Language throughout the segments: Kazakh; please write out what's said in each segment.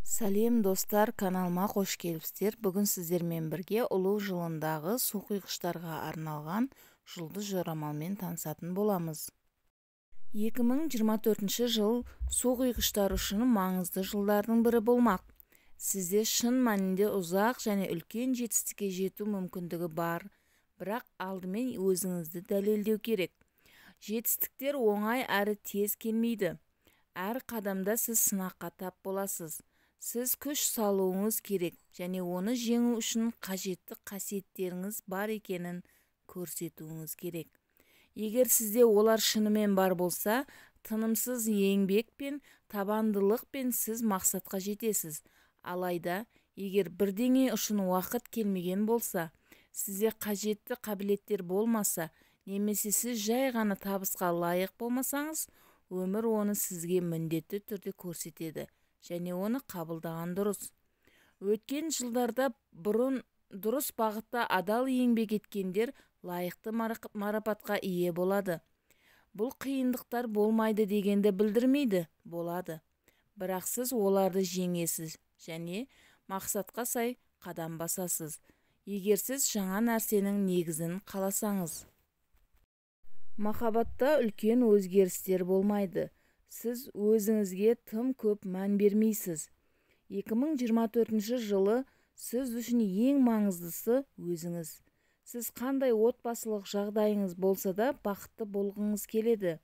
Сәлем достар, каналыма қош келіпсіздер. Бүгін сіздермен бірге ұлу жылындағы су құйғыштарға арналған жұлдыз жорамалмен танысатын боламыз. 2024 жыл су құйғыштар үшін маңызды жылдардың бірі болмақ. Сізде шын мәнінде ұзақ және үлкен жетістікке жету мүмкіндігі бар, бірақ алдымен өзіңізді дәлелдеу керек. Жетістіктер оңай әрі тез келмейді. Әр қадамда сіз сынаққа тап боласыз. Сіз күш салуыңыз керек және оны жеңу үшін қажетті қасиеттеріңіз бар екенін көрсетуіңіз керек. Егер сізде олар шынымен бар болса, тынымсыз еңбек пен табандылықпен сіз мақсатқа жетесіз. Алайда, егер бірдеңе үшін уақыт келмеген болса, сізде қажетті қабілеттер болмаса, немесе сіз жай ғана табысқа лайық болмасаңыз, өмір оны сізге міндетті түрде көрсетеді және оны қабылдаған дұрыс. Өткен жылдарда бұрын дұрыс бағытта адал еңбек еткендер лайықты марапатқа ие болады. Бұл қиындықтар болмайды дегенді білдірмейді, болады. Бірақ сіз оларды жеңесіз және мақсатқа сай қадам басасыз, егер сіз жаңа нәрсенің негізін қаласаңыз. Махаббатта үлкен өзгерістер болмайды. Сіз өзіңізге тым көп мән бермейсіз. 2024 жылы сіз үшін ең маңыздысы өзіңіз. Сіз қандай отбасылық жағдайыңыз болса да бақытты болғыңыз келеді.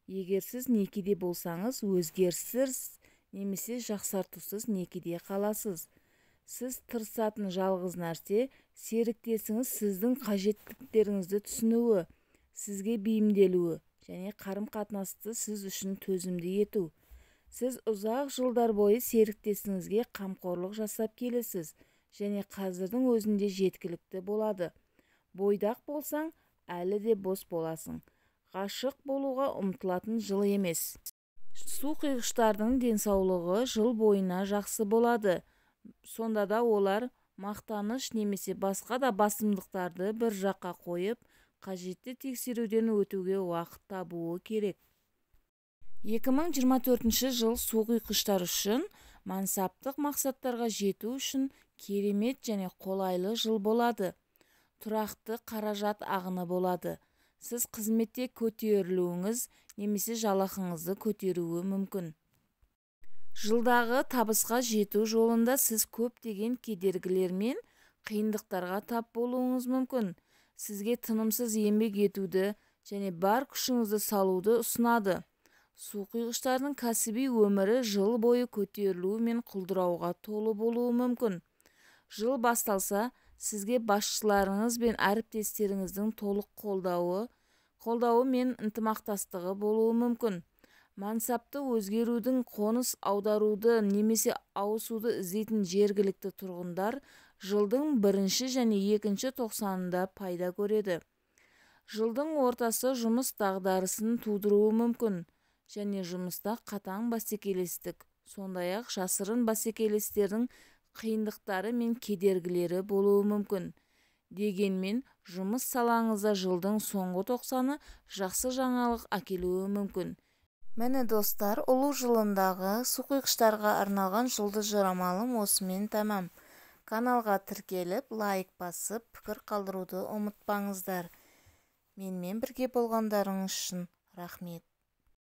Егер сіз некеде болсаңыз, өзгеріссіз немесе жақсартусыз некеде қаласыз. Сіз тырысатын жалғыз нәрсе серіктесіңіз сіздің қажеттіліктеріңізді түсінуі, сізге бейімделуі және қарым-қатынасты сіз үшін төзімді ету. Сіз ұзақ жылдар бойы серіктесіңізге қамқорлық жасап келесіз және қазірдің өзінде жеткілікті болады. Бойдақ болсаң, әлі де бос боласың. Ғашық болуға ұмтылатын жыл емес. Су құйғыштардың денсаулығы жыл бойына жақсы болады. Сонда да олар мақтаныш немесе басқа да басымдықтарды бір жаққа қойып, қажетті тексеруден өтуге уақыт табуы керек. 2024 жыл су құйғыштар үшін мансаптық мақсаттарға жету үшін керемет және қолайлы жыл болады. Тұрақты қаражат ағыны болады. Сіз қызметте көтерілуіңіз немесе жалақыңызды көтеруі мүмкін. Жылдағы табысқа жету жолында сіз көптеген кедергілер мен қиындықтарға тап болуыңыз мүмкін. Сізге тынымсыз еңбек етуді және бар күшіңізді салуды ұсынады. Су құйғыштардың кәсіби өмірі жыл бойы көтерілу мен құлдырауға толы болуы мүмкін. Жыл басталса, сізге басшыларыңыз бен әріптестеріңіздің толық қолдауы мен ынтымақтастығы болуы мүмкін. Мансапты өзгерудің, қоныс аударуды немесе ауысуды іздейтін жергілікті тұрғындар жылдың 1 және 2 тоқсанында пайда көреді. Жылдың ортасы жұмыс дағдарысын тудыруы мүмкін және жұмыста қатаң бәсекелестік, сондай-ақ жасырын бәсекелестердің қиындықтары мен кедергілері болуы мүмкін. Дегенмен, жұмыс салаңызда жылдың соңғы тоқсаны жақсы жаңалық әкелуі мүмкін. Міне достар, ұлу жылындағы су құйғыштарға арналған жұлдыз жорамалым осымен тәмам. Каналға тіркеліп, лайк басып, пікір қалдыруды ұмытпаңыздар. Менімен бірге болғандарыңыз үшін рахмет.